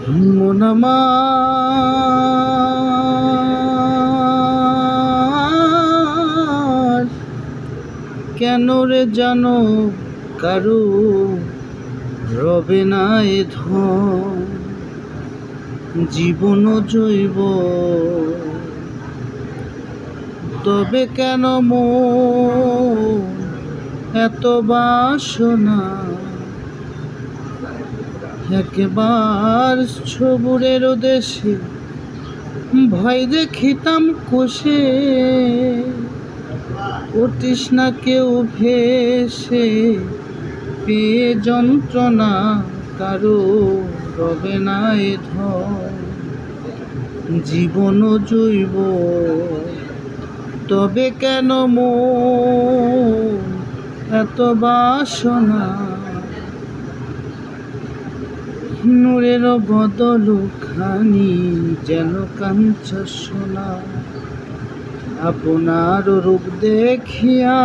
মন আমার কেন রে জানো কারু রবে না এ ধন, জীবন জৈব তবে কেন মন এত বাসনা, একবার ছবুরের দেশে ভয় দেখিতাম কোষে, উঠিস না কেউ ভেসে পেয়ে যন্ত্রণা কারো রবে না এ ধন, জীবন জৈব তবে কেন মন এত বাসনা, নূরের বদল খানি যেন কাঞ্চা সোনা, আপনার রূপ দেখিয়া